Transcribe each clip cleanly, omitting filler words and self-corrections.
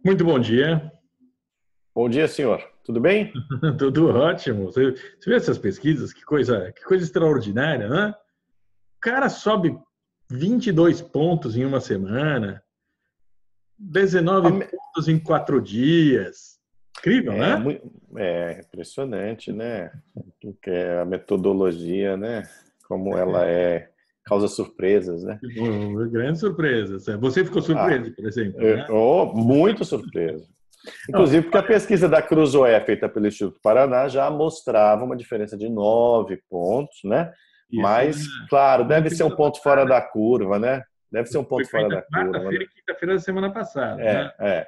Muito bom dia. Bom dia, senhor. Tudo bem? Tudo ótimo. Você vê essas pesquisas? Que coisa extraordinária, né? O cara sobe 22 pontos em uma semana, A 19 me- pontos em 4 dias. Incrível, É, né? mui- é impressionante, né? O que é a metodologia, né? Como ela causa surpresas, né? Uma grande surpresa. Você ficou Ah, surpreso, por exemplo, né? muito surpreso. Ó, Inclusive porque a pesquisa da Cruzoé, feita pelo Instituto Paraná, já mostrava uma diferença de 9 pontos, né? isso Mas, claro, na deve ser um semana ponto fora passada. da curva, né? Deve ser um Foi ponto fora feita da curva, quarta-feira né? e quinta-feira da semana passada, né? É,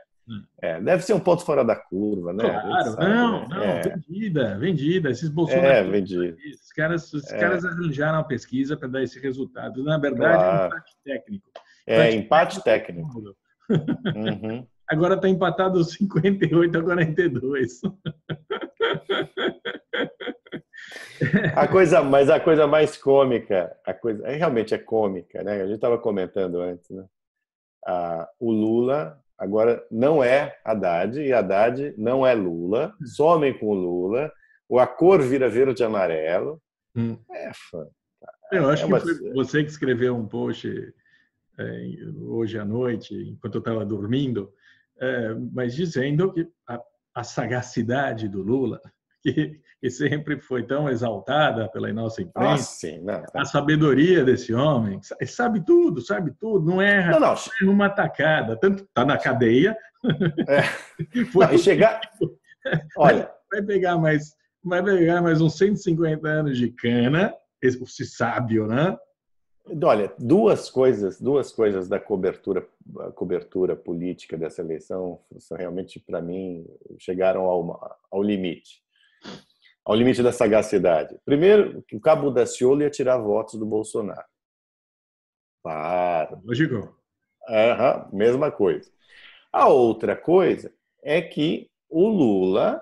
é, deve ser um ponto fora da curva, né? A gente Claro, sabe, não, né? não, vendida, vendida. Esses bolsonaristas, Vendido. esses caras É, arranjaram a pesquisa para dar esse resultado. Na verdade, é um claro. empate técnico. É Empate empate técnico é técnico. cômodo. Uhum. Agora está empatado 58-42. Mas a coisa mais cômica, realmente é cômica, né? A gente estava comentando antes, né? O Lula agora não é Haddad e Haddad não é Lula, somem com o Lula, a cor vira verde e amarelo. É, fã. Eu É acho que uma, foi você que escreveu um post hoje à noite, enquanto eu estava dormindo, mas dizendo que a sagacidade do Lula, que sempre foi tão exaltada pela nossa imprensa, sim, não, a sabedoria desse homem, sabe tudo, não, não, não erra uma tacada, tanto está na cadeia, é, foi não, e punido, chegar, vai, olha, vai pegar mais uns 150 anos de cana, esse sábio, né? Olha, duas coisas da cobertura política dessa eleição são realmente, para mim, chegaram ao limite da sagacidade. Primeiro, que o Cabo Daciolo ia tirar votos do Bolsonaro. Claro. Lógico. Aham, mesma coisa. A outra coisa é que o Lula,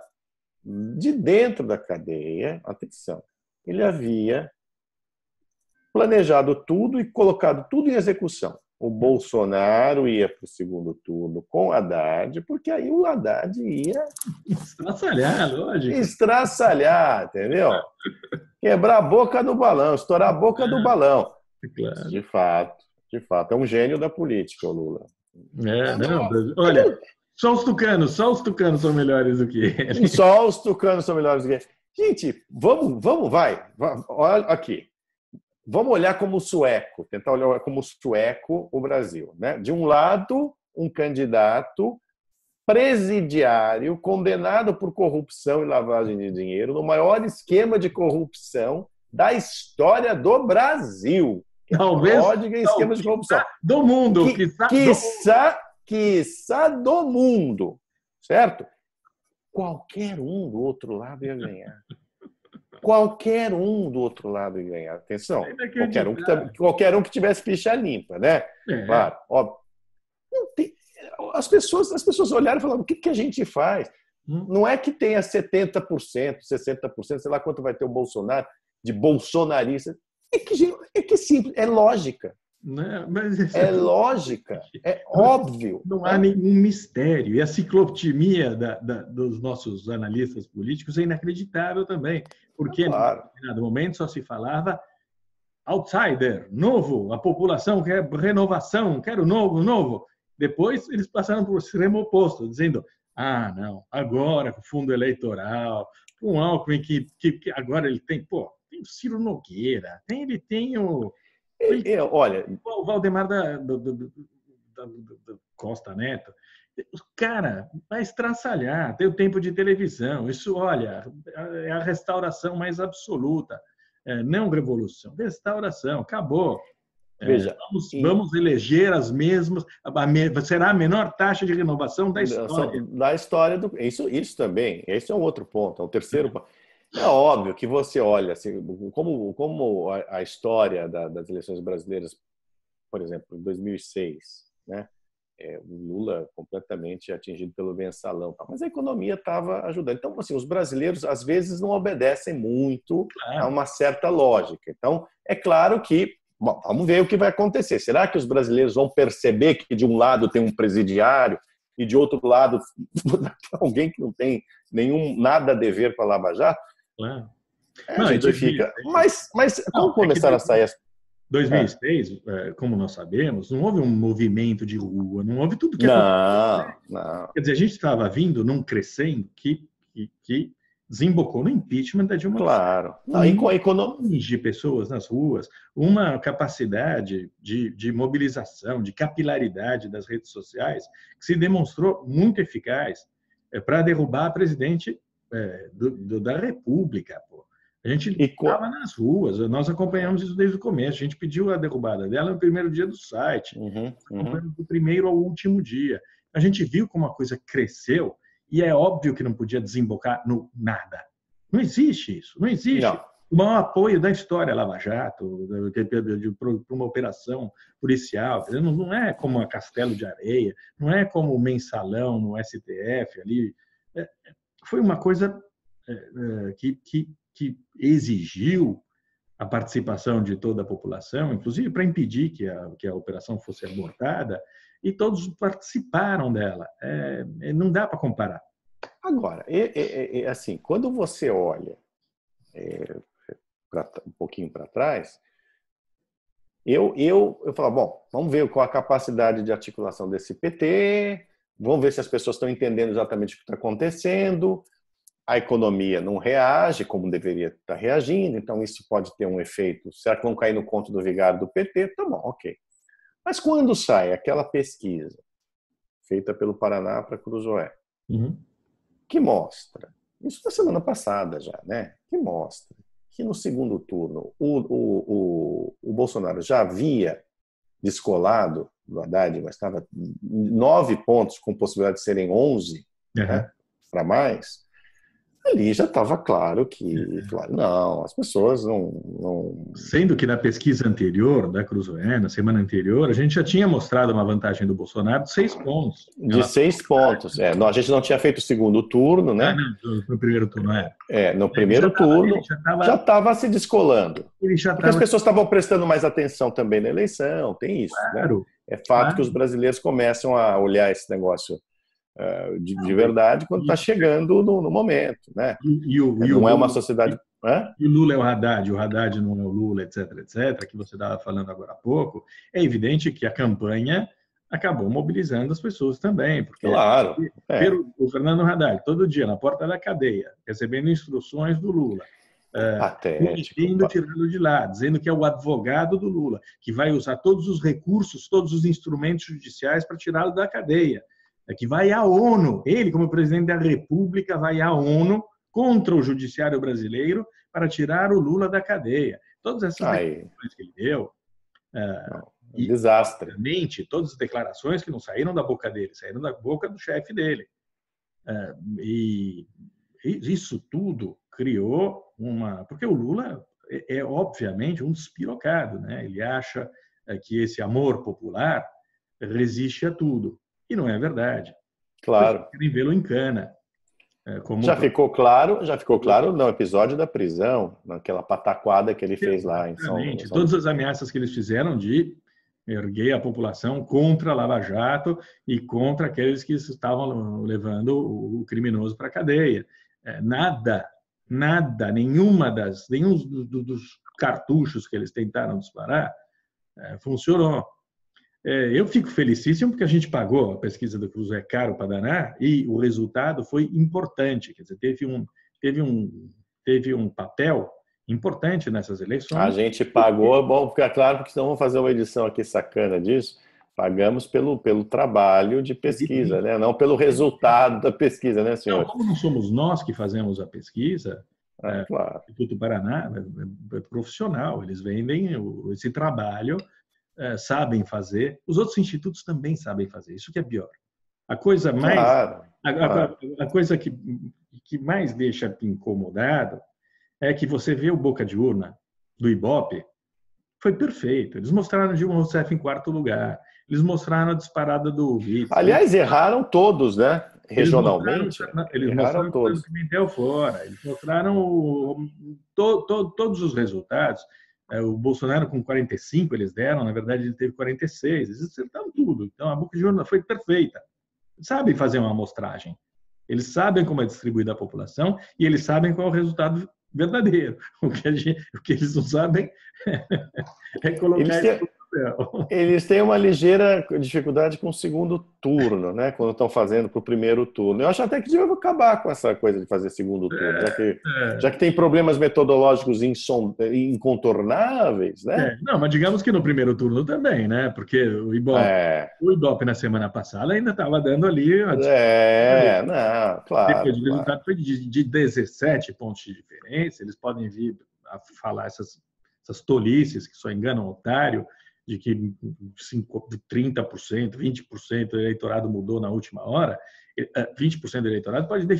de dentro da cadeia, atenção, ele havia planejado tudo e colocado tudo em execução. O Bolsonaro ia para o segundo turno com o Haddad, porque aí o Haddad ia Estraçalhar, lógico. estraçalhar, entendeu? Quebrar a boca do balão, estourar a boca do balão. Claro. De fato, de fato. É um gênio da política, o Lula. Não, olha, só os tucanos são melhores do que ele. Só os tucanos são melhores que ele. Gente, vai. Olha aqui. Vamos olhar como sueco, tentar olhar como sueco o Brasil. Né? De um lado, um candidato presidiário condenado por corrupção e lavagem de dinheiro no maior esquema de corrupção da história do Brasil. Talvez, Pródiga em esquema de corrupção. do mundo, do mundo. Quiçá do mundo, certo? Qualquer um do outro lado ia ganhar. Qualquer um do outro lado ia ganhar. É Atenção, inacreditável. qualquer um que tivesse ficha limpa, né? É, Claro, óbvio. As pessoas olharam e falaram: o que a gente faz? Não é que tenha 70%, 60%, sei lá quanto vai ter o Bolsonaro, de bolsonarista. É que simples, é lógica. né? Mas É lógica, é óbvio. não há Né? nenhum mistério. E a ciclotimia dos nossos analistas políticos é inacreditável também, porque em Claro. determinado momento só se falava outsider, novo, a população quer renovação, quer o novo, novo. Depois eles passaram para o extremo oposto, dizendo: ah, não, agora com o fundo eleitoral, com o Alckmin que agora ele tem, tem o Ciro Nogueira, ele tem Olha, o Valdemar Costa Neto. O cara vai estraçalhar, tem o tempo de televisão. Isso, olha, é a restauração mais absoluta. Não revolução, restauração, acabou. veja, Vamos eleger as mesmas, será a menor taxa de renovação da história. da história do. Isso também, esse é um outro ponto, é o terceiro ponto. É óbvio que você olha, assim, como a história das eleições brasileiras, por exemplo, em 2006, né? O Lula completamente atingido pelo mensalão, mas a economia estava ajudando. Então, assim, os brasileiros às vezes não obedecem muito a Claro. uma certa lógica. Então, é claro que, bom, vamos ver o que vai acontecer. Será que os brasileiros vão perceber que de um lado tem um presidiário e de outro lado alguém que não tem nada a dever com a Lava Jato, Claro. a gente fica... Mas como começaram a sair... 2006, como nós sabemos, não houve um movimento de rua, não houve tudo que aconteceu. Não. Quer dizer, a gente estava vindo num crescendo que desembocou no impeachment da Dilma Rousseff. Claro. Milhões de pessoas nas ruas, uma capacidade de mobilização, de capilaridade das redes sociais que se demonstrou muito eficaz para derrubar a presidente da República. Pô. A gente estava nas ruas, nós acompanhamos isso desde o começo. A gente pediu a derrubada dela no primeiro dia do site, do primeiro ao último dia. A gente viu como a coisa cresceu e é óbvio que não podia desembocar no nada. Não existe isso, não existe. Não. O maior apoio da história Lava Jato, para uma operação policial, não é como a Castelo de Areia, não é como o mensalão no STF ali. Foi uma coisa que exigiu a participação de toda a população, inclusive para impedir que a operação fosse abortada, e todos participaram dela. Não dá para comparar. Agora, assim, quando você olha um pouquinho para trás, eu falo, bom, vamos ver qual a capacidade de articulação desse PT, vamos ver se as pessoas estão entendendo exatamente o que está acontecendo, a economia não reage como deveria estar reagindo, então isso pode ter um efeito. Será que vão cair no conto do vigário do PT? Tá bom, ok. Mas quando sai aquela pesquisa feita pelo Paraná para Cruzoé, que mostra, isso na semana passada já, né? Que mostra que no segundo turno o Bolsonaro já havia descolado do Haddad, mas estava 9 pontos com possibilidade de serem 11, né, para mais. Ali já estava claro que, não, as pessoas não... Sendo que na pesquisa anterior, da Cruzoé, na semana anterior, a gente já tinha mostrado uma vantagem do Bolsonaro de 6 pontos. De 6 pontos. A gente não tinha feito o segundo turno, né? No primeiro turno, no primeiro turno já estava se descolando. Porque as pessoas estavam prestando mais atenção também na eleição, tem isso. Claro. Né? É fato que os brasileiros começam a olhar esse negócio de verdade quando está chegando no momento, né? Não é uma sociedade... E o Lula é o Haddad não é o Lula, etc., que você estava falando agora há pouco. É evidente que a campanha acabou mobilizando as pessoas também, porque o Fernando Haddad, todo dia na porta da cadeia, recebendo instruções do Lula, tirando de lá, dizendo que é o advogado do Lula, que vai usar todos os recursos, todos os instrumentos judiciais para tirá-lo da cadeia. Que vai à ONU, ele como presidente da República vai à ONU contra o judiciário brasileiro para tirar o Lula da cadeia. Todas essas declarações que ele deu, desastre. Todas as declarações que não saíram da boca dele, saíram da boca do chefe dele. E isso tudo criou porque o Lula é obviamente um despirocado, né? Ele acha que esse amor popular resiste a tudo. E não é verdade. Claro. Querem vê-lo em cana. Ficou claro no episódio da prisão, naquela pataquada que ele fez lá em São Paulo. Todas as ameaças que eles fizeram de erguer a população contra a Lava Jato e contra aqueles que estavam levando o criminoso para a cadeia. Nenhum dos cartuchos que eles tentaram disparar funcionou. Eu fico felicíssimo porque a gente pagou a pesquisa do Cruzoé caro para danar e o resultado foi importante. Quer dizer, teve um papel importante nessas eleições. A gente pagou, bom, fica claro, porque senão vamos fazer uma edição aqui sacana disso. Pagamos pelo trabalho de pesquisa, né? Não pelo resultado da pesquisa, né, senhor? Como não somos nós que fazemos a pesquisa, claro. o Instituto Paraná é profissional, eles vendem esse trabalho. Sabem fazer, os outros institutos também sabem fazer, isso que é pior. A coisa mais a coisa que mais deixa incomodado é que você vê o boca de urna do Ibope, foi perfeito. Eles mostraram Dilma Rousseff em 4º lugar, eles mostraram a disparada do Witzel. Aliás, erraram todos, né? Regionalmente. Eles mostraram todos. Pimentel fora, eles mostraram todos os resultados. O Bolsonaro com 45 eles deram, na verdade ele teve 46, eles acertaram tudo. Então a boca de urna foi perfeita. sabem fazer uma amostragem. Eles sabem como é distribuída a população e eles sabem qual é o resultado verdadeiro. O que eles não sabem é colocar Eles isso têm, no papel. eles têm uma ligeira dificuldade com o segundo turno, né? Quando estão fazendo para o primeiro turno. Eu acho até que devia acabar com essa coisa de fazer segundo turno, já que tem problemas metodológicos incontornáveis, né? Não, mas digamos que no primeiro turno também, né? Porque É, o Ibope na semana passada ainda estava dando ali não, depois claro, do claro. resultado foi de 17 pontos de diferença. Eles podem vir a falar essas tolices que só enganam o otário, de que 30%, 20% do eleitorado mudou na última hora. 20% do eleitorado pode ter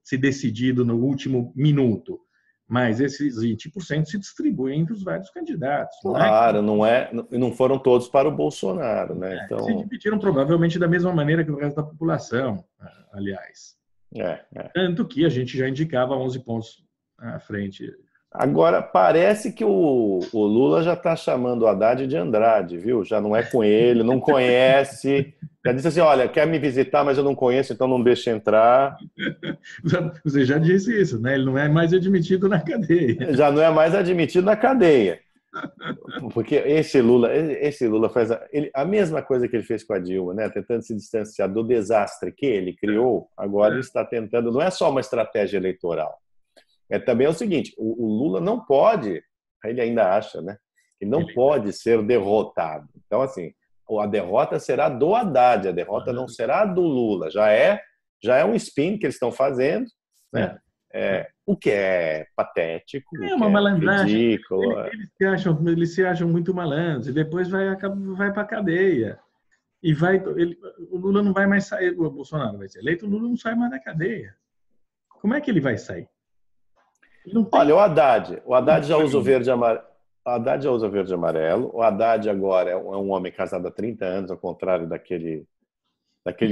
se decidido no último minuto, mas esses 20% se distribuem entre os vários candidatos. Não é? Claro, não foram todos para o Bolsonaro, né? Se Então, dividiram provavelmente da mesma maneira que o resto da população, aliás. é. Tanto que a gente já indicava 11 pontos à frente. Agora, parece que o Lula já está chamando o Haddad de Andrade, viu? Já não é com ele, não conhece. Já disse assim: olha, quer me visitar, mas eu não conheço, então não deixa entrar. Você já disse isso, né? Ele não é mais admitido na cadeia. Já não é mais admitido na cadeia. Porque esse Lula faz a mesma coisa que ele fez com a Dilma, né? Tentando se distanciar do desastre que ele criou, agora ele está tentando, não é só uma estratégia eleitoral. É também o seguinte, o Lula não pode, ele ainda acha, né? Que não pode ser derrotado. Então, assim, a derrota será do Haddad, a derrota não será do Lula. Já é um spin que eles estão fazendo, né? O que é patético, É o que uma é malandragem. ridículo. Eles se acham muito malandros e depois vai para a cadeia. O Lula não vai mais sair, o Bolsonaro vai ser eleito, o Lula não sai mais da cadeia. Como é que ele vai sair? Olha, o Haddad já usa o verde e amarelo. O Haddad já usa verde e amarelo. O Haddad agora é um homem casado há 30 anos, ao contrário daquele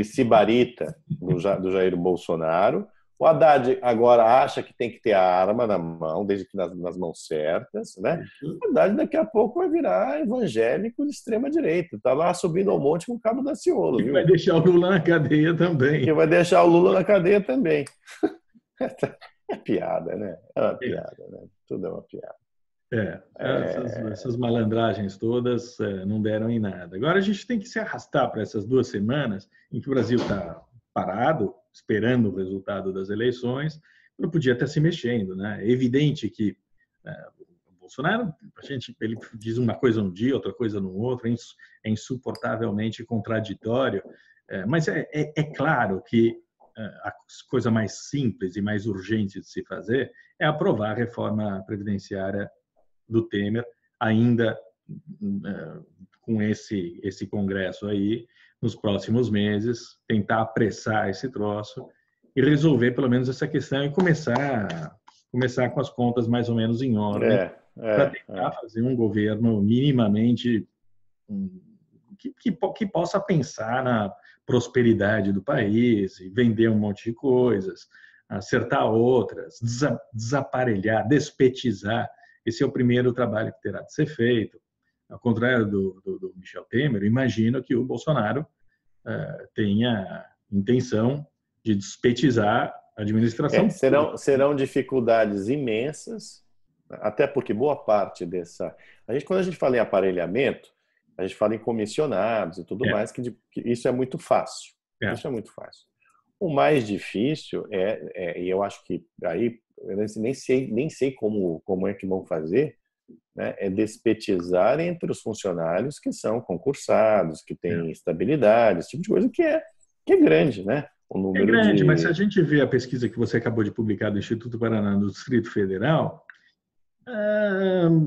sibarita do Jair Bolsonaro. O Haddad agora acha que tem que ter a arma na mão, desde que nas mãos certas, né? O Haddad daqui a pouco vai virar evangélico de extrema direita. Está lá subindo ao monte com o Cabo Daciolo, que viu? vai deixar o Lula na cadeia também. Que vai deixar o Lula na cadeia também. É piada, né? É uma piada, né? Tudo é uma piada. Essas malandragens todas não deram em nada. Agora a gente tem que se arrastar para essas 2 semanas em que o Brasil está parado, esperando o resultado das eleições, não podia estar se mexendo, né? É evidente que o Bolsonaro, ele diz uma coisa um dia, outra coisa no outro, é insuportavelmente contraditório, mas é claro que a coisa mais simples e mais urgente de se fazer é aprovar a reforma previdenciária do Temer, ainda com esse Congresso aí, nos próximos meses, tentar apressar esse troço e resolver pelo menos essa questão e começar com as contas mais ou menos em ordem para tentar fazer um governo minimamente que possa pensar na prosperidade do país e vender um monte de coisas, acertar outras, desaparelhar, despetizar. Esse é o primeiro trabalho que terá de ser feito. Ao contrário do Michel Temer, eu imagino que o Bolsonaro tenha intenção de despetizar a administração. Serão dificuldades imensas, até porque boa parte dessa... Quando a gente fala em aparelhamento, a gente fala em comissionados e tudo mais, que isso é muito fácil. Isso é muito fácil. O mais difícil e eu acho que aí eu nem sei como é que vão fazer, né? É despetizar entre os funcionários que são concursados, que têm estabilidade, esse tipo de coisa que é grande, né? O número grande, mas se a gente vê a pesquisa que você acabou de publicar do Instituto Paraná no Distrito Federal,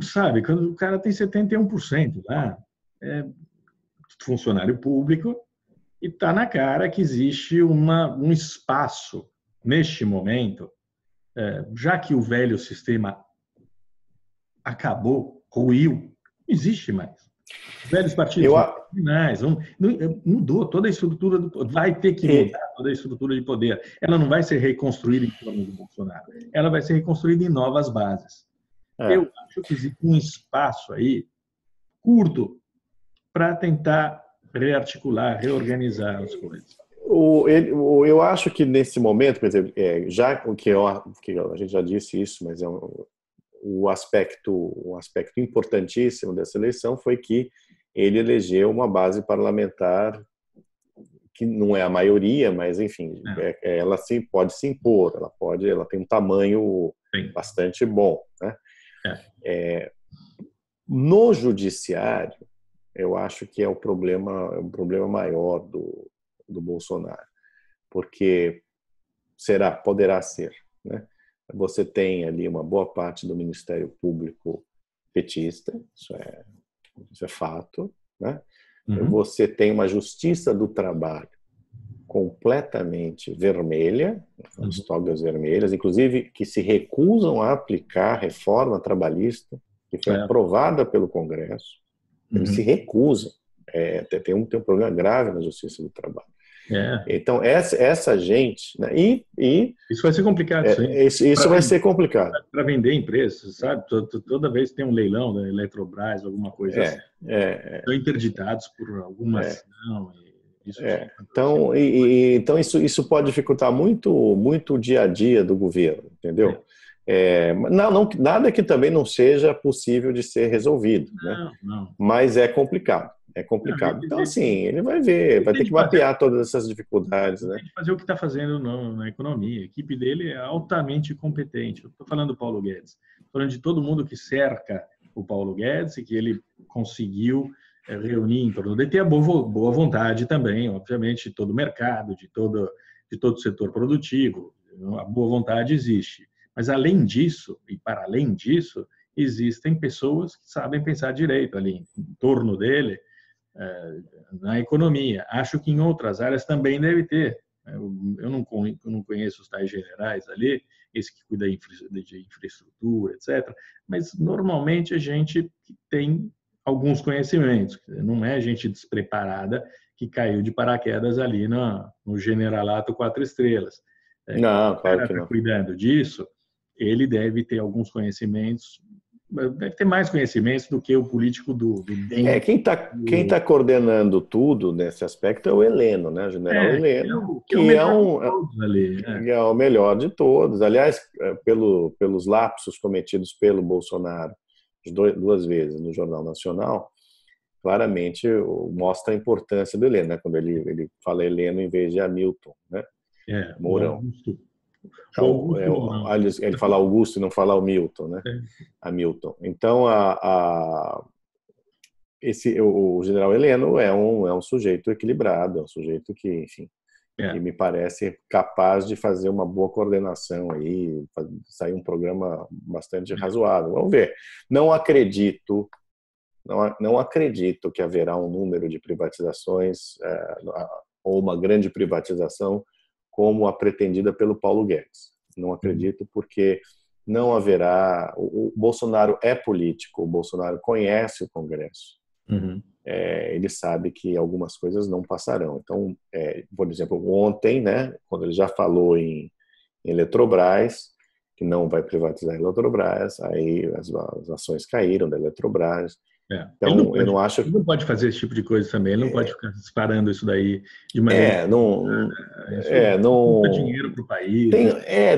sabe, quando o cara tem 71% lá, funcionário público, e está na cara que existe um espaço, neste momento, já que o velho sistema acabou, ruiu, não existe mais. Os velhos partidos finais, mudou toda a estrutura do poder, vai ter que mudar toda a estrutura de poder. Ela não vai ser reconstruída em torno do Bolsonaro, ela vai ser reconstruída em novas bases. Eu acho que existe um espaço aí curto para tentar rearticular, reorganizar as coisas. Eu acho que nesse momento, por exemplo, já que a gente já disse isso, mas um aspecto importantíssimo dessa eleição foi que ele elegeu uma base parlamentar que não é a maioria, mas enfim, ela pode se impor, ela tem um tamanho bastante bom, né? No judiciário, eu acho que é um problema maior do Bolsonaro, porque poderá ser, né? Você tem ali uma boa parte do Ministério Público petista, isso é fato, né? Uhum. Você tem uma Justiça do Trabalho completamente vermelha, as togas vermelhas, inclusive que se recusam a aplicar a reforma trabalhista que foi aprovada pelo Congresso. Eles se recusam. Tem um problema grave na Justiça do Trabalho. Então, essa gente... Né, isso vai ser complicado, sim. Isso vai ser complicado. Para vender empresas, sabe? Toda vez que tem um leilão da Eletrobras, alguma coisa assim. Estão interditados por alguma ação. Então, isso pode dificultar muito o dia a dia do governo, entendeu? Nada que também não seja possível de ser resolvido, né? Não. Mas é complicado. Então, assim, ele vai ter que mapear todas essas dificuldades, né? Tem que fazer o que está fazendo na economia. A equipe dele é altamente competente. Eu estou falando do Paulo Guedes. Estou falando de todo mundo que cerca o Paulo Guedes e que ele conseguiu reunir em torno dele. Tem a boa vontade também, obviamente, de todo o mercado, de todo o setor produtivo. A boa vontade existe. Mas, além disso, e para além disso, existem pessoas que sabem pensar direito ali em torno dele, na economia. Acho que em outras áreas também deve ter. Eu não conheço os tais generais ali, esse que cuida de infraestrutura, etc. Mas, normalmente, é gente que tem alguns conhecimentos. Não é gente despreparada que caiu de paraquedas ali no Generalato 4 estrelas. Não, claro que não. Cuidando disso, ele deve ter alguns conhecimentos, deve ter mais conhecimentos do que o político do DEM. Quem tá coordenando tudo nesse aspecto é o Heleno, né? O general Heleno, que é o melhor de todos. Aliás, pelos lapsos cometidos pelo Bolsonaro duas vezes no Jornal Nacional, claramente mostra a importância do Heleno, né? Quando ele fala Heleno em vez de Hamilton, né? Mourão. Ele fala Augusto e não fala o Milton, né? Hamilton. Então, o general Heleno é um sujeito equilibrado, é um sujeito que, enfim, que me parece capaz de fazer uma boa coordenação aí, sair um programa bastante razoável. Vamos ver. Não acredito que haverá um número de privatizações ou uma grande privatização como a pretendida pelo Paulo Guedes. Não acredito, porque não haverá... O Bolsonaro é político, o Bolsonaro conhece o Congresso. Uhum. Ele sabe que algumas coisas não passarão. Então, por exemplo, ontem, né, quando ele já falou em Eletrobras, que não vai privatizar a Eletrobras, aí as ações caíram da Eletrobras. Então, eu não acho... Ele não pode fazer esse tipo de coisa também, ele não pode ficar disparando isso daí de maneira... não dinheiro para o país.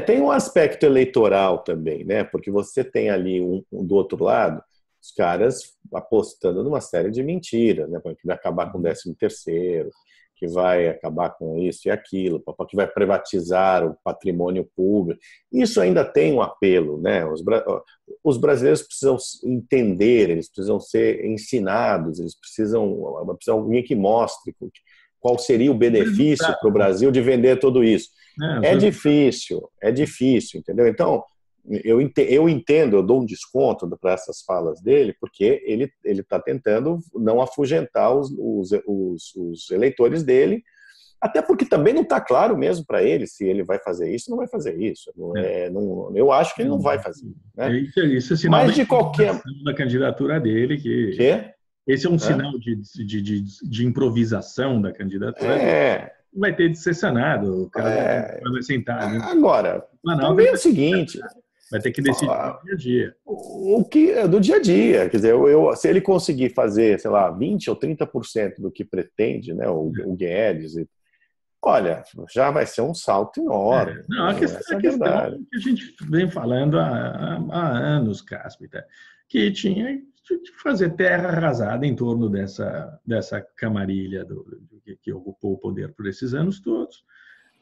Tem um aspecto eleitoral também, né? Porque você tem ali do outro lado os caras apostando numa série de mentiras, né? Que vai acabar com o 13º, que vai acabar com isso e aquilo, que vai privatizar o patrimônio público. Isso ainda tem um apelo, né? Os brasileiros precisam entender, eles precisam ser ensinados, eles precisam alguém que mostre qual seria o benefício para o Brasil de vender tudo isso. É difícil, entendeu? Então, eu entendo, eu dou um desconto para essas falas dele, porque ele está tentando não afugentar os eleitores dele, até porque também não está claro mesmo para ele se ele vai fazer isso ou não vai fazer isso. Eu acho que ele não vai fazer. Né? Isso é sinal da candidatura dele. Esse é um sinal de improvisação da candidatura. Vai ter de ser sanado, o cara vai sentar. Agora, também é o seguinte... Vai ter que decidir do dia a dia. Do dia a dia. Quer dizer, se ele conseguir fazer, sei lá, 20% ou 30% do que pretende, né, o Guedes, Olha, já vai ser um salto enorme. Não, a Essa é a questão verdade. que a gente vem falando há anos, Cáspita, que tinha que fazer terra arrasada em torno dessa camarilha que ocupou o poder por esses anos todos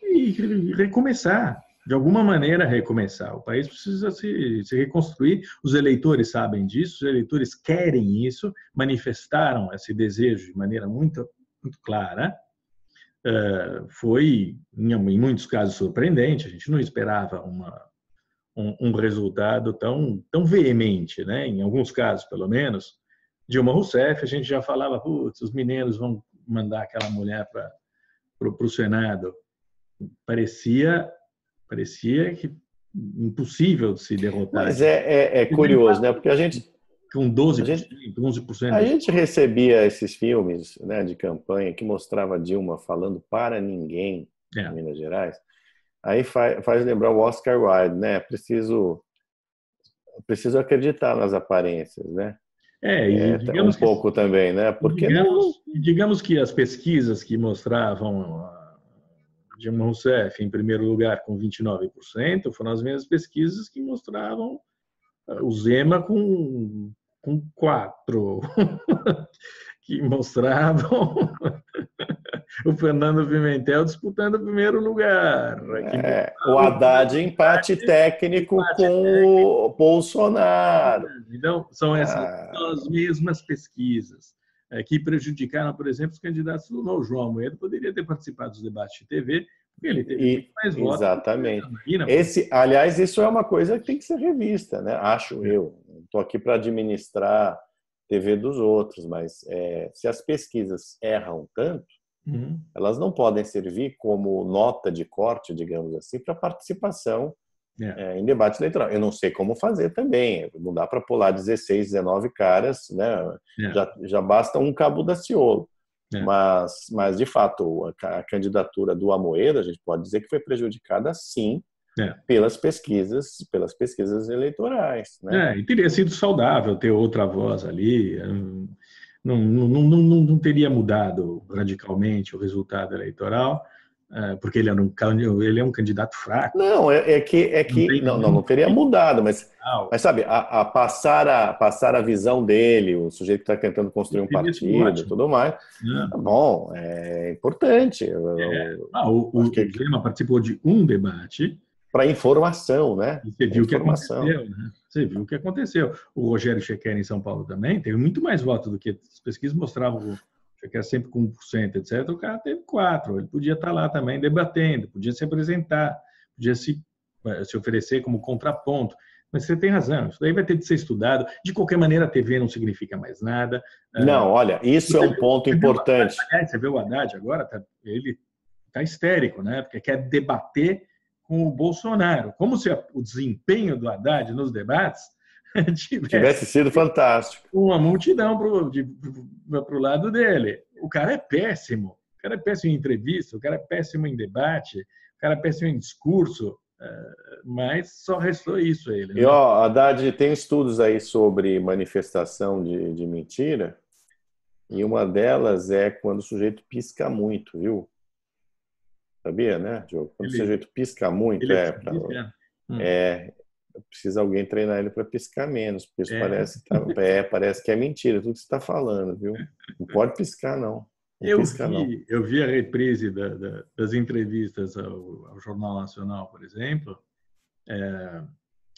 e recomeçar, de alguma maneira recomeçar. O país precisa se reconstruir, os eleitores sabem disso, os eleitores querem isso, manifestaram esse desejo de maneira muito, muito clara. Foi, em muitos casos, surpreendente, a gente não esperava um resultado tão veemente, né? Em alguns casos, pelo menos. Dilma Rousseff, a gente já falava, putz, os mineiros vão mandar aquela mulher para o Senado. Parecia que impossível de se derrotar. Mas é curioso, né? Porque Com 12%, 11%. a gente recebia esses filmes, né, de campanha que mostrava Dilma falando para ninguém em Minas Gerais. Aí faz lembrar o Oscar Wilde, né? Preciso acreditar nas aparências, né? E digamos um pouco também, né? Porque digamos que as pesquisas que mostravam Dilma Rousseff em primeiro lugar com 29% foram as mesmas pesquisas que mostravam o Zema com 4%, que mostravam o Fernando Pimentel disputando o primeiro lugar. O Haddad empate técnico com o Bolsonaro. Então, são as mesmas pesquisas que prejudicaram, por exemplo, os candidatos do Novo. João Almeida poderia ter participado dos debates de TV, porque ele teve muito mais votos. Exatamente. Aliás, isso é uma coisa que tem que ser revista, né? Acho eu. Estou aqui para administrar TV dos outros, mas se as pesquisas erram tanto, elas não podem servir como nota de corte, digamos assim, para participação em debate eleitoral. Eu não sei como fazer também. Não dá para pular 16, 19 caras, né? Já basta um Cabo Daciolo. Mas, de fato, a candidatura do Amoedo, a gente pode dizer que foi prejudicada, sim, pelas pesquisas eleitorais. Né? E teria sido saudável ter outra voz ali. Não teria mudado radicalmente o resultado eleitoral, porque ele é um candidato fraco. Não, não teria mudado, mas sabe, a passar a visão dele, o sujeito que está tentando construir um partido e tudo mais, tá bom, é importante. O Zema participou de um debate. Para informação, né? Você viu o que aconteceu, né? Você viu o que aconteceu. O Rogério Chequer em São Paulo também teve muito mais votos do que as pesquisas mostravam. O Chequer sempre com 1%, etc. O cara teve 4%. Ele podia estar lá também debatendo, podia se apresentar, podia se oferecer como contraponto. Mas você tem razão, isso daí vai ter de ser estudado. De qualquer maneira, a TV não significa mais nada. Não, olha, isso é um ponto importante. Você vê o Haddad agora, ele está histérico, né? Porque quer debater com o Bolsonaro, como se o desempenho do Haddad nos debates tivesse sido fantástico. Uma multidão para o lado dele. O cara é péssimo. O cara é péssimo em entrevista, o cara é péssimo em debate, o cara é péssimo em discurso, mas só restou isso a ele. Né? E, Haddad, tem estudos aí sobre manifestação de mentira, e uma delas é quando o sujeito pisca muito, viu? Sabia, né, Diogo? Quando o sujeito pisca muito, precisa alguém treinar ele para piscar menos, porque isso parece que é mentira, tudo que você está falando, viu? Não pode piscar, não. Eu vi a reprise das entrevistas ao Jornal Nacional, por exemplo.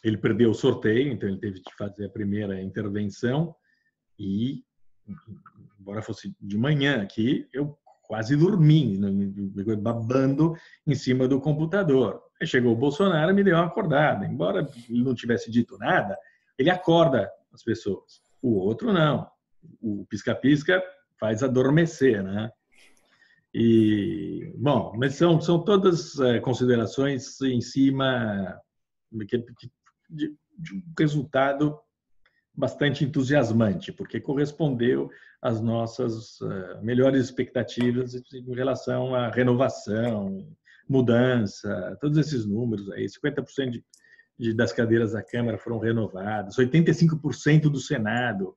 Ele perdeu o sorteio, então ele teve que fazer a primeira intervenção e, embora fosse de manhã aqui, eu quase dormi, babando em cima do computador. Aí chegou o Bolsonaro e me deu uma acordada. Embora ele não tivesse dito nada, ele acorda as pessoas. O outro não. O pisca-pisca faz adormecer, né? Bom, mas são todas considerações em cima de um resultado bastante entusiasmante, porque correspondeu às nossas melhores expectativas em relação à renovação, mudança, todos esses números aí, 50% das cadeiras da Câmara foram renovadas, 85% do Senado,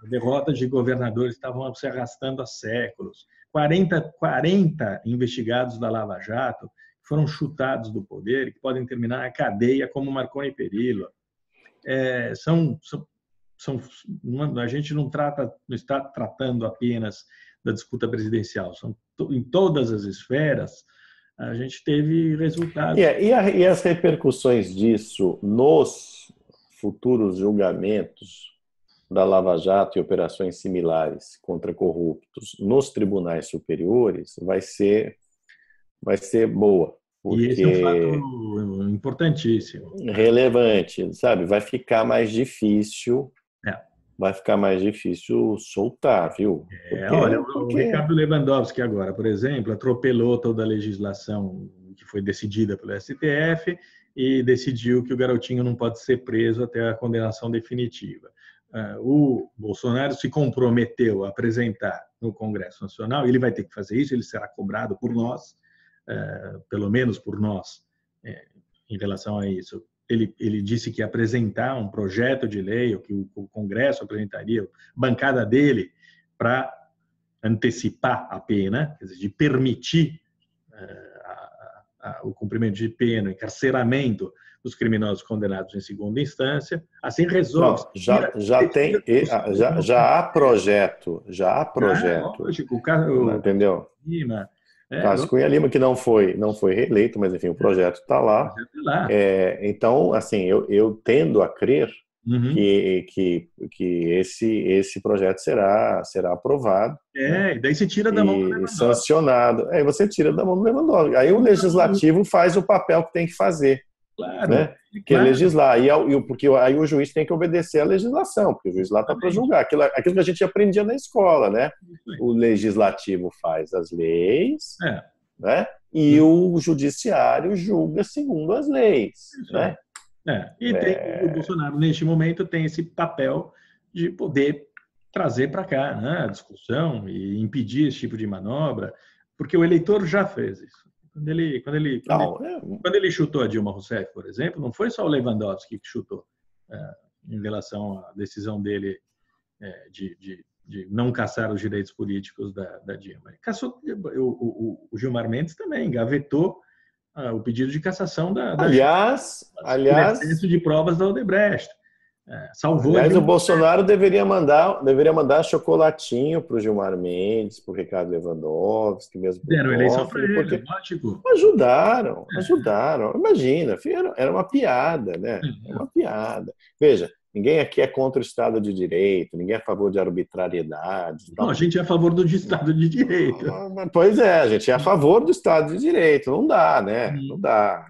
derrotas de governadores estavam se arrastando há séculos, 40 investigados da Lava Jato que foram chutados do poder e que podem terminar na cadeia como Marconi Perillo. A gente não está tratando apenas da disputa presidencial, em todas as esferas a gente teve resultados. E as repercussões disso nos futuros julgamentos da Lava Jato e operações similares contra corruptos nos tribunais superiores vai ser boa. Porque E esse é um fato importantíssimo. Relevante, sabe? Vai ficar mais difícil soltar, viu? Olha, o Ricardo Lewandowski agora, por exemplo, atropelou toda a legislação que foi decidida pelo STF e decidiu que o garotinho não pode ser preso até a condenação definitiva. O Bolsonaro se comprometeu a apresentar no Congresso Nacional, ele vai ter que fazer isso, ele será cobrado por nós, pelo menos por nós, em relação a isso. Ele disse que ia apresentar um projeto de lei, ou que o Congresso apresentaria, a bancada dele, para antecipar a pena, quer dizer, de permitir o cumprimento de pena, o encarceramento dos criminosos condenados em segunda instância. Assim resolve. Já há projeto. Lógico, entendeu? Cássio Cunha Lima, que não foi reeleito, mas enfim, o projeto está lá. Então, assim, eu tendo a crer que esse projeto será aprovado. E daí você tira da mão do Lewandowski. Sancionado. Aí você tira da mão do Lewandowski. Aí o legislativo faz o papel que tem que fazer. Claro. Né? Que é legislar. Porque aí o juiz tem que obedecer à legislação, porque o juiz lá está para julgar. Aquilo que a gente aprendia na escola, né? O legislativo faz as leis, né? E o judiciário julga segundo as leis. Né? O Bolsonaro, neste momento, tem esse papel de poder trazer para cá, né, a discussão e impedir esse tipo de manobra, porque o eleitor já fez isso. Quando ele chutou a Dilma Rousseff, por exemplo, não foi só o Lewandowski que chutou em relação à decisão dele de não caçar os direitos políticos da Dilma. O Gilmar Mendes também gavetou o pedido de cassação aliás, de provas da Odebrecht. Salvou. Aliás, o Bolsonaro deveria mandar chocolatinho para o Gilmar Mendes, para o Ricardo Lewandowski, mesmo. Deram eleição para ele, lógico. Ajudaram. Imagina, era uma piada, né? É uma piada. Veja, ninguém aqui é contra o Estado de Direito, ninguém é a favor de arbitrariedade. Não, a gente é a favor do Estado de Direito. Pois é, a gente é a favor do Estado de Direito. Não dá, né? Não dá.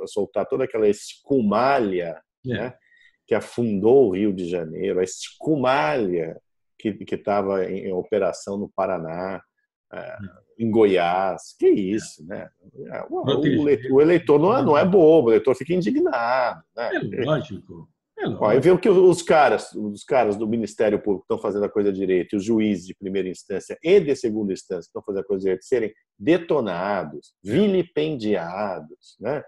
Soltar toda aquela escumalha, né? Que afundou o Rio de Janeiro, a escumalha que estava em operação no Paraná, em Goiás. Que isso, né? O eleitor não é bobo, o eleitor fica indignado. Né? É lógico. Aí vê o que os caras do Ministério Público estão fazendo a coisa direita, e os juízes de primeira instância e de segunda instância estão fazendo a coisa direita, serem detonados, vilipendiados, né?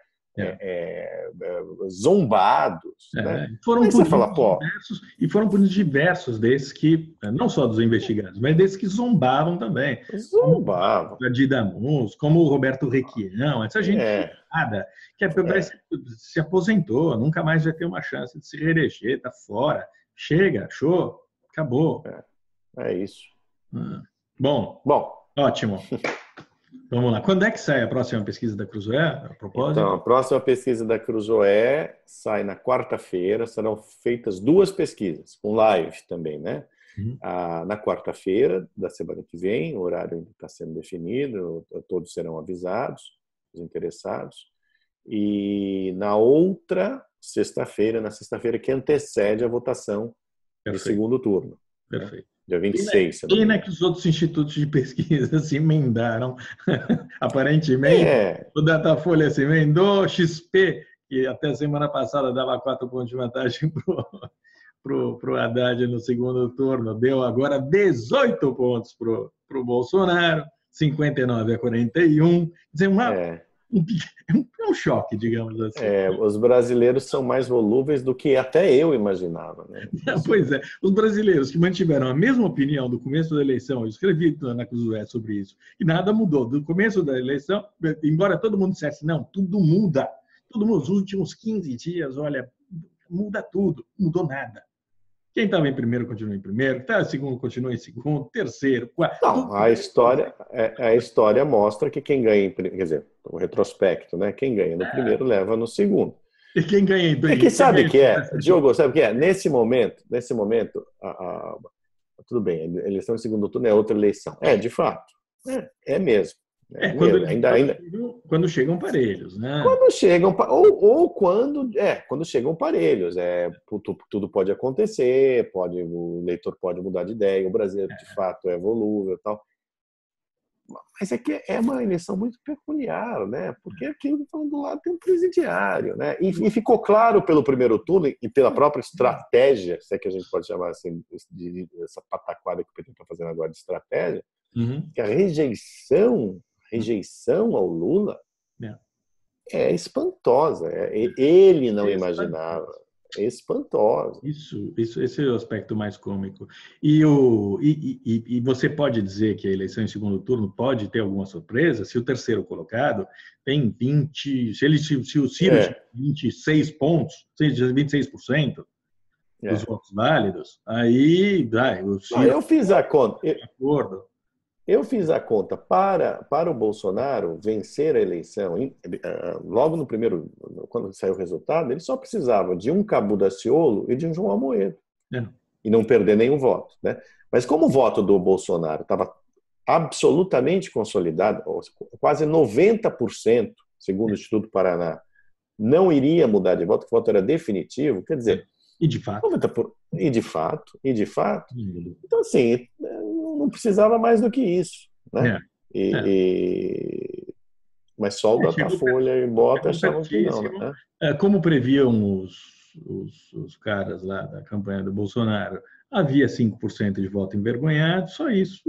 Zombados. Né? Foram punidos diversos desses que, não só dos investigados, mas desses que zombavam também. Zombavam. Como o Didamus, como o Roberto Requião, essa gente nada, que se aposentou, nunca mais vai ter uma chance de se reeleger, está fora. Chega, show, acabou. É isso. Bom, ótimo. Vamos lá. Quando é que sai a próxima pesquisa da Cruzoé, a propósito? Então, a próxima pesquisa da Cruzoé sai na quarta-feira. Serão feitas 2 pesquisas, com live também, né? Na quarta-feira da semana que vem, o horário ainda está sendo definido, todos serão avisados, os interessados. E na outra sexta-feira, que antecede a votação do segundo turno. Perfeito. Né? Dia 26. Pena que os outros institutos de pesquisa se emendaram. Aparentemente, o Datafolha se emendou, XP, que até a semana passada dava 4 pontos de vantagem para o Haddad no segundo turno, deu agora 18 pontos para o Bolsonaro, 59 a 41. Quer dizer, É um choque, digamos assim. Os brasileiros são mais volúveis do que até eu imaginava, né? Pois é, os brasileiros que mantiveram a mesma opinião do começo da eleição, eu escrevi na Cruzoé sobre isso, e nada mudou. Do começo da eleição, embora todo mundo dissesse, não, tudo muda, tudo muda. Os últimos 15 dias, olha, muda tudo, não mudou nada. Quem estava em primeiro continua em primeiro, está em segundo continua em segundo, terceiro, quarto. Não, a história mostra que quem ganha, quer dizer, o retrospecto, né? Quem ganha no primeiro leva no segundo. E quem ganha em É que sabe que Diogo, sabe o que é? Nesse momento, tudo bem, a eleição em segundo turno é outra eleição. De fato, é mesmo. Quando chegam parelhos, né? Quando chegam, quando chegam parelhos, tudo pode acontecer, o leitor pode mudar de ideia, o brasileiro de fato é volúvel, tal. Mas é que é uma eleição muito peculiar, né? Porque aqui do lado tem um presidiário, né? E ficou claro pelo primeiro turno e pela própria estratégia, se é que a gente pode chamar assim, essa pataquada que o PT está fazendo agora de estratégia, que a rejeição ao Lula é espantosa. Ele não imaginava. É espantosa. Esse é o aspecto mais cômico. E você pode dizer que a eleição em segundo turno pode ter alguma surpresa se o terceiro colocado tem 20, se o Ciro tiver 26 pontos, 26% dos votos válidos, aí o Ciro... Eu fiz a conta. Acordo. Eu fiz a conta para o Bolsonaro vencer a eleição, logo no primeiro, quando saiu o resultado, ele só precisava de um Cabo Daciolo e de um João Amoedo. E não perder nenhum voto, né? Mas como o voto do Bolsonaro estava absolutamente consolidado, quase 90%, segundo o Instituto Paraná, não iria mudar de voto, que o voto era definitivo, quer dizer... E de fato. E de fato. Então, assim, não precisava mais do que isso, né? Mas só o Datafolha e Bota achavam que não, né? Como previam os caras lá da campanha do Bolsonaro, havia 5% de voto envergonhado, só isso.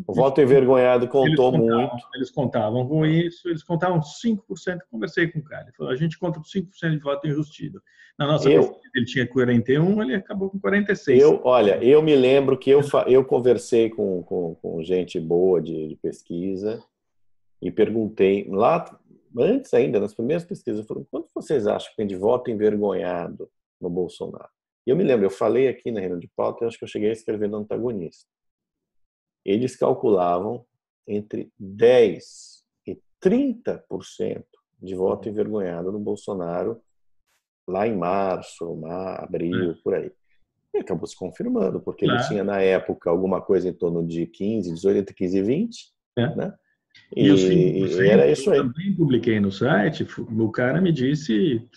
O voto envergonhado contou muito. Eles contavam com isso, eles contavam 5%. Conversei com o cara, ele falou, a gente conta com 5% de voto enrustido. Na nossa pesquisa, ele tinha 41%, ele acabou com 46%. Olha, eu me lembro que eu conversei com gente boa de pesquisa e perguntei, lá antes ainda, nas primeiras pesquisas, eu falei, quanto vocês acham que tem de voto envergonhado no Bolsonaro? E eu me lembro, eu falei aqui na reunião de pauta, eu acho que eu cheguei a escrever no Antagonista. Eles calculavam entre 10% e 30% de voto envergonhado no Bolsonaro lá em março, abril, por aí. E acabou se confirmando, porque ele tinha, na época, alguma coisa em torno de 15, 18, entre 15 e 20, né? E os 5%, era isso aí. Eu também publiquei no site, o cara me disse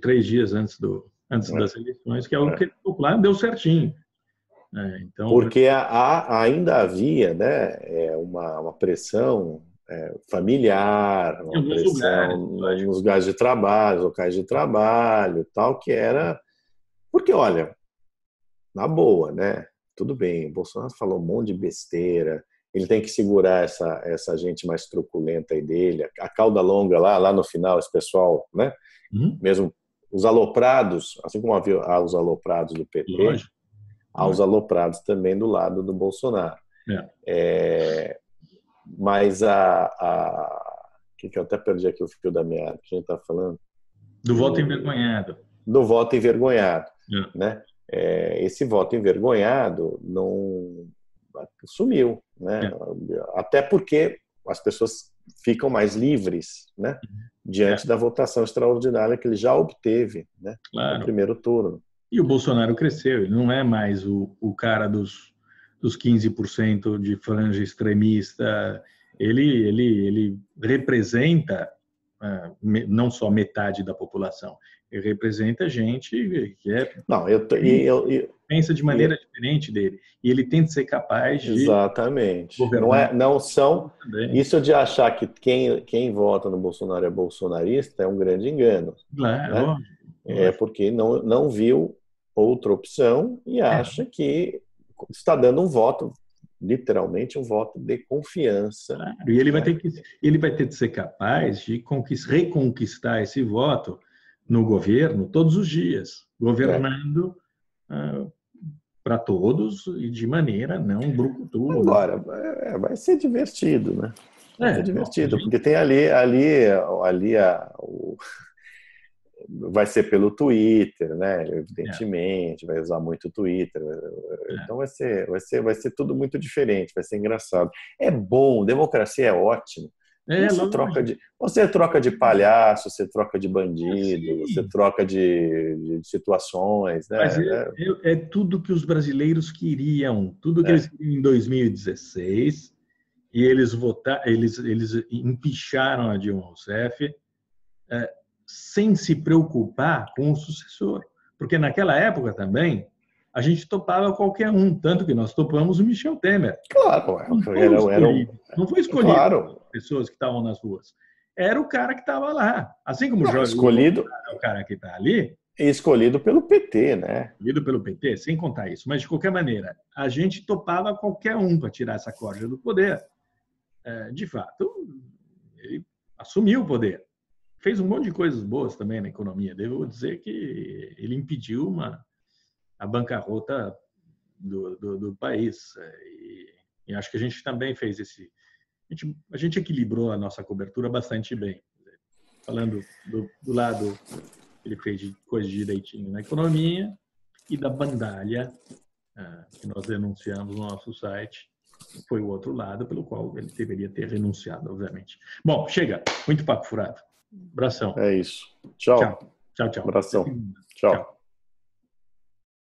3 dias antes das eleições, que é o que ele calculou, deu certinho. Então, porque ainda havia, né, uma pressão familiar, uma pressão nos locais de trabalho, tal, que era... Porque, olha, na boa, né? Tudo bem, o Bolsonaro falou um monte de besteira, ele tem que segurar essa gente mais truculenta aí dele, a cauda longa lá no final, esse pessoal, né? Mesmo os aloprados, assim como havia os aloprados do PT, há os aloprados também do lado do Bolsonaro. Mas que eu até perdi aqui o fio da meada, que a gente está falando. Do voto envergonhado. Do voto envergonhado, né? Esse voto envergonhado não sumiu, né? Até porque as pessoas ficam mais livres, né? Diante da votação extraordinária que ele já obteve, né? No primeiro turno. E o Bolsonaro cresceu, ele não é mais o cara dos 15% de franja extremista, ele representa não só metade da população, ele representa gente que pensa de maneira diferente dele, e ele tem de ser capaz de exatamente governar. Não são isso de achar que quem vota no Bolsonaro é bolsonarista é um grande engano, claro, né? Porque não viu outra opção e acha que está dando um voto literalmente um voto de confiança. Claro, e ele vai ter que ser capaz de reconquistar esse voto no governo todos os dias, governando para todos e de maneira não brucutu. Agora, vai ser divertido, né? Vai ser divertido, gente... porque tem vai ser pelo Twitter, né? Evidentemente, vai usar muito o Twitter. Então vai ser tudo muito diferente, vai ser engraçado. É bom, democracia é ótimo. Você troca de palhaço, você troca de bandido, você troca de situações, né? Mas é tudo que os brasileiros queriam, tudo que eles queriam em 2016, e eles empicharam a Dilma Rousseff, sem se preocupar com o sucessor. Porque naquela época também, a gente topava qualquer um, tanto que nós topamos o Michel Temer. Claro, não foi escolhido claro. Pessoas que estavam nas ruas. Era o cara que estava lá. Assim como o escolhido é o cara que está ali. Escolhido pelo PT, né? Escolhido pelo PT, sem contar isso. Mas, de qualquer maneira, a gente topava qualquer um para tirar essa corda do poder. De fato, ele assumiu o poder. Fez um monte de coisas boas também na economia. Devo dizer que ele impediu a bancarrota do país. E acho que a gente também fez a gente equilibrou a nossa cobertura bastante bem. Falando do lado que ele fez de coisa direitinho na economia e da bandalha que nós denunciamos no nosso site. Foi o outro lado pelo qual ele deveria ter renunciado, obviamente. Bom, chega. Muito papo furado. Abração. É isso. Tchau. Tchau. Abração. Tchau.